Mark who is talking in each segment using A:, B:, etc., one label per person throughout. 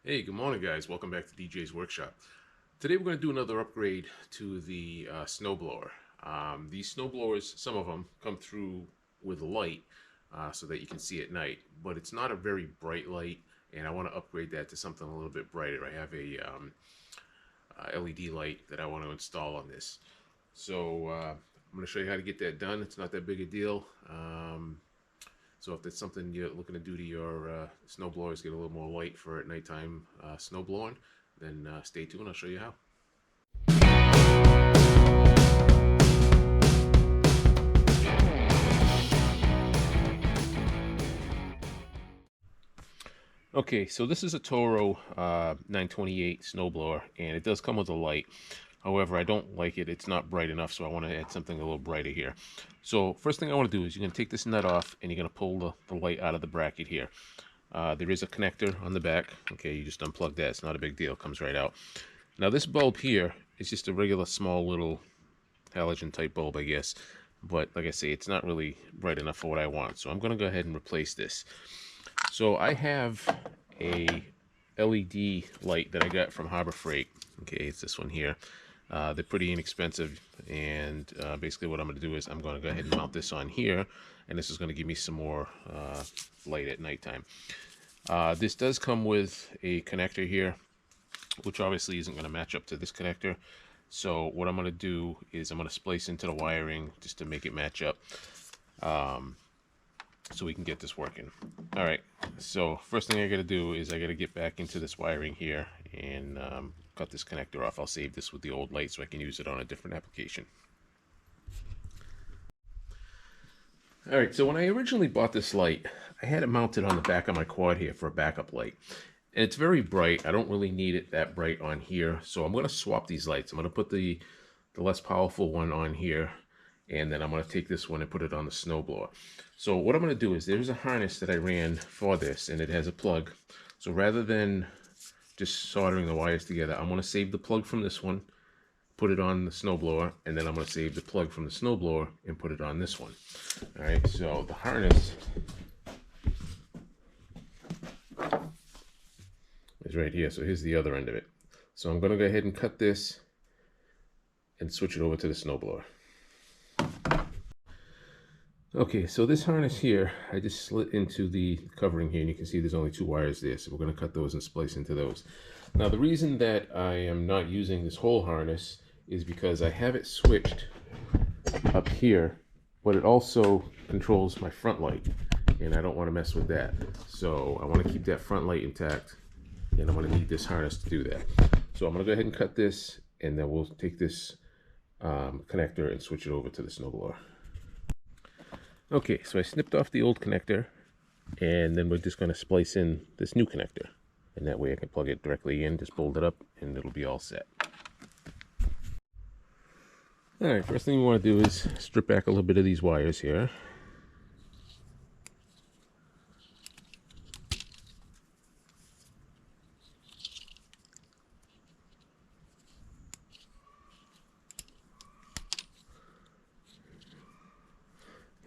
A: Hey, good morning, guys. Welcome back to DJ's Workshop. Today we're going to do another upgrade to the snowblower. These snowblowers, some of them come through with light so that you can see at night, but it's not a very bright light, and I want to upgrade that to something a little bit brighter. I have a LED light that I want to install on this. So I'm going to show you how to get that done. It's not that big a deal. So if that's something you're looking to do to your snow blowers, get a little more light for at nighttime snow blowing, then stay tuned. I'll show you how. Okay, so this is a Toro 928 snowblower, and it does come with a light. However, I don't like it. It's not bright enough, so I want to add something a little brighter here. So first thing I want to do is you're going to take this nut off, and you're going to pull the light out of the bracket here. There is a connector on the back. Okay, you just unplug that. It's not a big deal. It comes right out. Now this bulb here is just a regular small little halogen type bulb, I guess. But like I say, it's not really bright enough for what I want. So I'm going to go ahead and replace this. So I have a LED light that I got from Harbor Freight. Okay, it's this one here. They're pretty inexpensive, and basically what I'm going to do is I'm going to go ahead and mount this on here, and this is going to give me some more light at nighttime. This does come with a connector here, which obviously isn't going to match up to this connector. So what I'm going to do is I'm going to splice into the wiring just to make it match up, so we can get this working. All right, so first thing I got to do is I got to get back into this wiring here and cut this connector off. I'll save this with the old light so I can use it on a different application. All right, so when I originally bought this light, I had it mounted on the back of my quad here for a backup light. And it's very bright. I don't really need it that bright on here, so I'm going to swap these lights. I'm going to put the less powerful one on here, and then I'm going to take this one and put it on the snowblower. So what I'm going to do is there's a harness that I ran for this, and it has a plug. So rather than just soldering the wires together, I'm going to save the plug from this one, put it on the snowblower, and then I'm going to save the plug from the snowblower and put it on this one. All right, so the harness is right here. So here's the other end of it. So I'm going to go ahead and cut this and switch it over to the snowblower. Okay, so this harness here, I just slit into the covering here, and you can see there's only two wires there, so we're going to cut those and splice into those. Now, the reason that I am not using this whole harness is because I have it switched up here, but it also controls my front light, and I don't want to mess with that. So I want to keep that front light intact, and I'm going to need this harness to do that. So I'm going to go ahead and cut this, and then we'll take this connector and switch it over to the snowblower. Okay, so I snipped off the old connector, and then we're just going to splice in this new connector, and that way I can plug it directly in, just bolt it up, and it'll be all set. Alright, first thing we want to do is strip back a little bit of these wires here.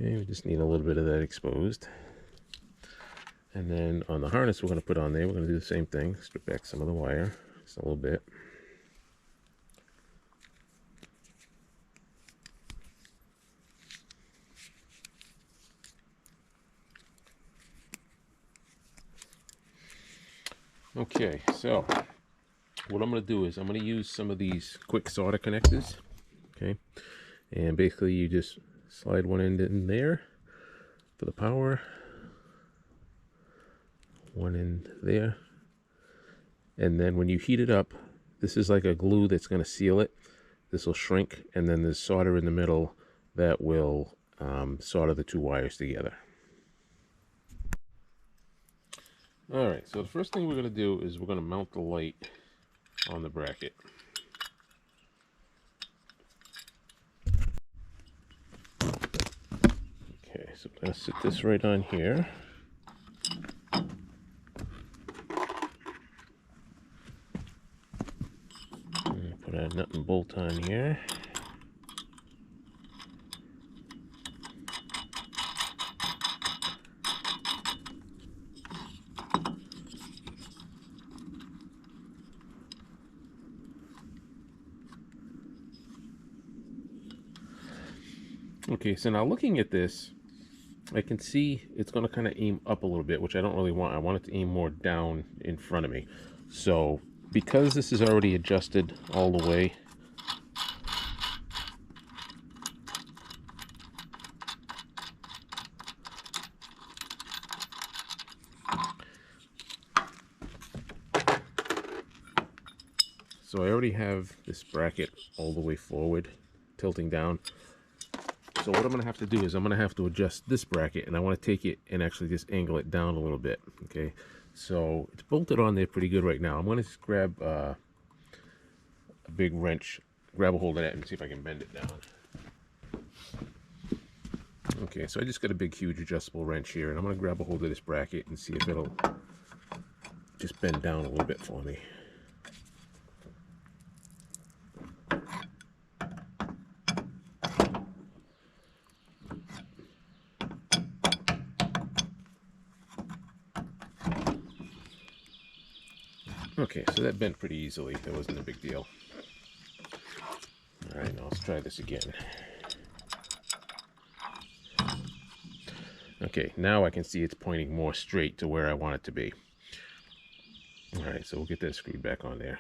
A: Okay, we just need a little bit of that exposed. And then on the harness we're going to put on there, we're going to do the same thing. Strip back some of the wire, just a little bit. Okay, so what I'm going to do is I'm going to use some of these quick solder connectors. Okay, and basically you just slide one end in there for the power, one end there, and then when you heat it up, this is like a glue that's going to seal it. This will shrink, and then there's solder in the middle that will solder the two wires together. Alright, so the first thing we're going to do is we're going to mount the light on the bracket. Okay, so I'm going to sit this right on here. Put a nut and bolt on here. Okay, so now looking at this, I can see it's going to kind of aim up a little bit, which I don't really want. I want it to aim more down in front of me. So because this is already adjusted all the way, so I already have this bracket all the way forward, tilting down. So what I'm going to have to do is I'm going to have to adjust this bracket, and I want to take it and actually just angle it down a little bit. Okay, so it's bolted on there pretty good right now. I'm going to just grab a big wrench, grab a hold of that, and see if I can bend it down. Okay, so I just got a big, huge adjustable wrench here, and I'm going to grab a hold of this bracket and see if it'll just bend down a little bit for me. Okay, so that bent pretty easily. That wasn't a big deal. All right, now let's try this again. Okay, now I can see it's pointing more straight to where I want it to be. All right, so we'll get that screwed back on there.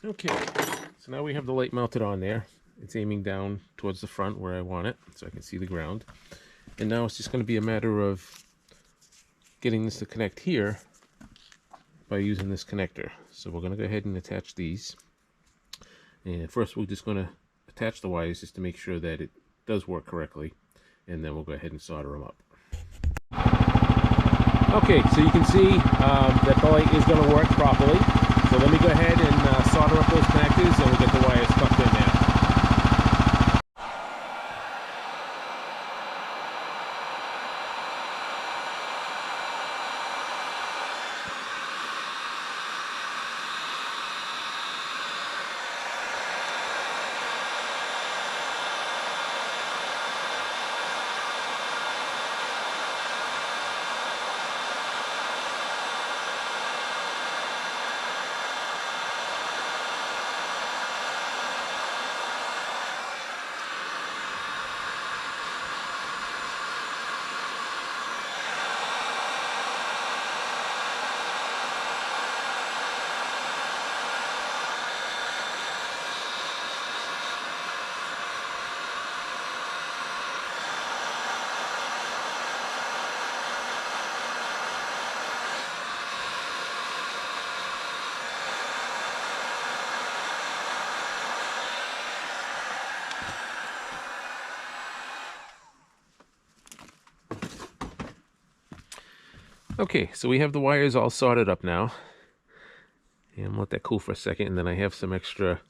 A: Okay, so now we have the light mounted on there. It's aiming down towards the front where I want it, so I can see the ground. And now it's just going to be a matter of getting this to connect here by using this connector. So we're going to go ahead and attach these. And first we're just going to attach the wires just to make sure that it does work correctly. And then we'll go ahead and solder them up. Okay, so you can see that the light is going to work properly. So let me go ahead and solder up those connectors, and we'll get the wires tucked in there. Okay, so we have the wires all soldered up now. And let that cool for a second, and then I have some extra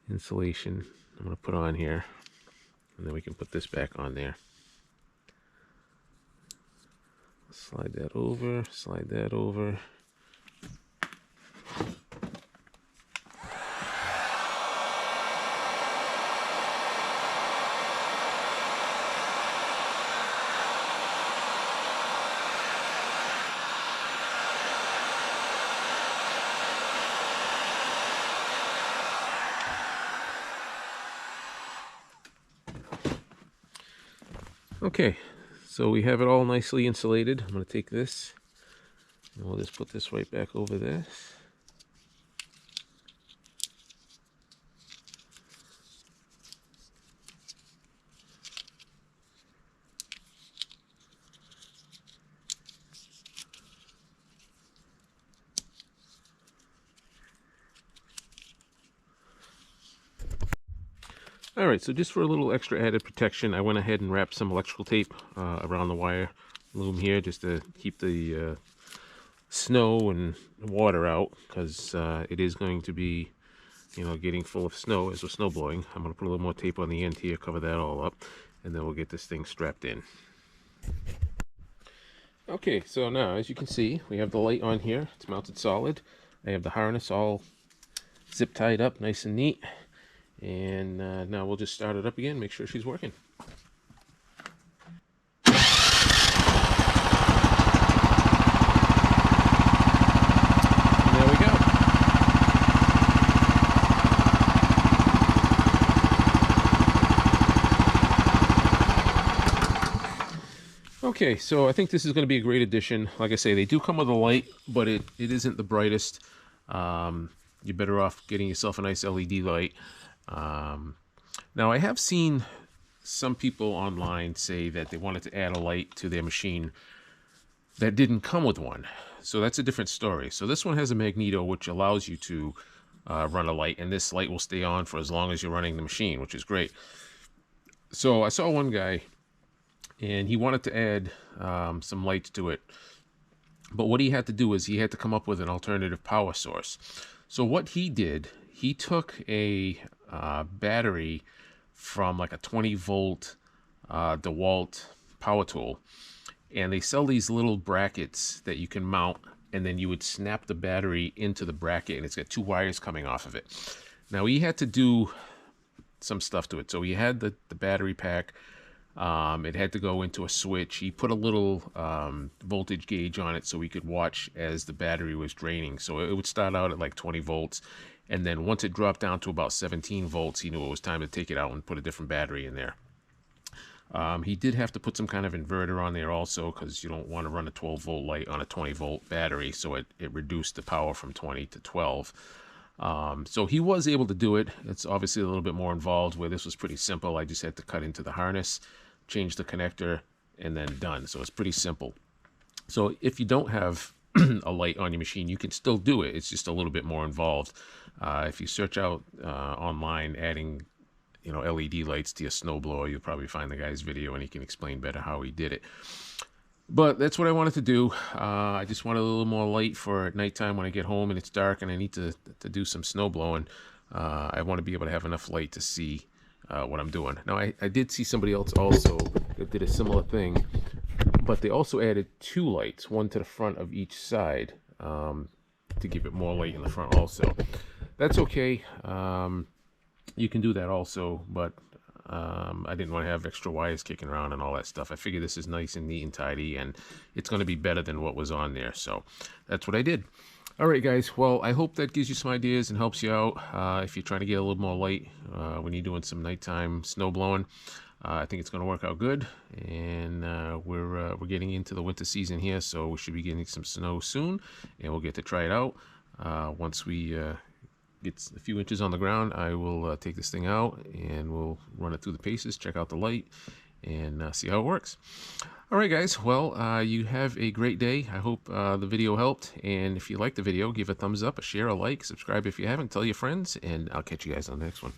A: insulation I'm going to put on here. And then we can put this back on there. Slide that over, slide that over. Okay, so we have it all nicely insulated. I'm going to take this and we'll just put this right back over this. All right, so just for a little extra added protection, I went ahead and wrapped some electrical tape around the wire loom here just to keep the snow and water out, because it is going to be, getting full of snow as we're snow blowing. I'm going to put a little more tape on the end here, cover that all up, and then we'll get this thing strapped in. Okay, so now as you can see, we have the light on here. It's mounted solid. I have the harness all zip tied up nice and neat. And now we'll just start it up again, make sure she's working. And there we go. Okay, so I think this is going to be a great addition. Like I say, they do come with a light, but it isn't the brightest. You're better off getting yourself a nice LED light. Now I have seen some people online say that they wanted to add a light to their machine that didn't come with one. So that's a different story. So this one has a magneto which allows you to run a light, and this light will stay on for as long as you're running the machine, which is great. So I saw one guy and he wanted to add some lights to it. But what he had to do is he had to come up with an alternative power source. So what he did, he took a battery from like a 20-volt DeWalt power tool, and they sell these little brackets that you can mount, and then you would snap the battery into the bracket, and it's got two wires coming off of it. Now he had to do some stuff to it. So he had the battery pack. It had to go into a switch. He put a little voltage gauge on it so we could watch as the battery was draining. So it would start out at like 20 volts. And then once it dropped down to about 17 volts, he knew it was time to take it out and put a different battery in there. He did have to put some kind of inverter on there also, because you don't want to run a 12-volt light on a 20-volt battery. So it reduced the power from 20 to 12. So he was able to do it. It's obviously a little bit more involved, where this was pretty simple. I just had to cut into the harness, change the connector, and then done. So it's pretty simple. So if you don't have a light on your machine, you can still do it. It's just a little bit more involved. If you search out online adding LED lights to your snowblower, you'll probably find the guy's video and he can explain better how he did it. But that's what I wanted to do. I just wanted a little more light for at nighttime when I get home and it's dark and I need to do some snow blowing. I want to be able to have enough light to see what I'm doing. Now, I did see somebody else also that did a similar thing, but they also added two lights, one to the front of each side, to give it more light in the front also. That's okay. You can do that also, but I didn't want to have extra wires kicking around and all that stuff. I figured this is nice and neat and tidy, and it's going to be better than what was on there. So that's what I did. All right, guys. Well, I hope that gives you some ideas and helps you out if you're trying to get a little more light when you're doing some nighttime snow blowing. I think it's going to work out good, and we're getting into the winter season here, so we should be getting some snow soon, and we'll get to try it out. Once we get a few inches on the ground, I will take this thing out and we'll run it through the paces, check out the light, and see how it works. All right, guys. Well, you have a great day. I hope the video helped, and if you liked the video, give a thumbs up, a share, a like, subscribe if you haven't, tell your friends, and I'll catch you guys on the next one.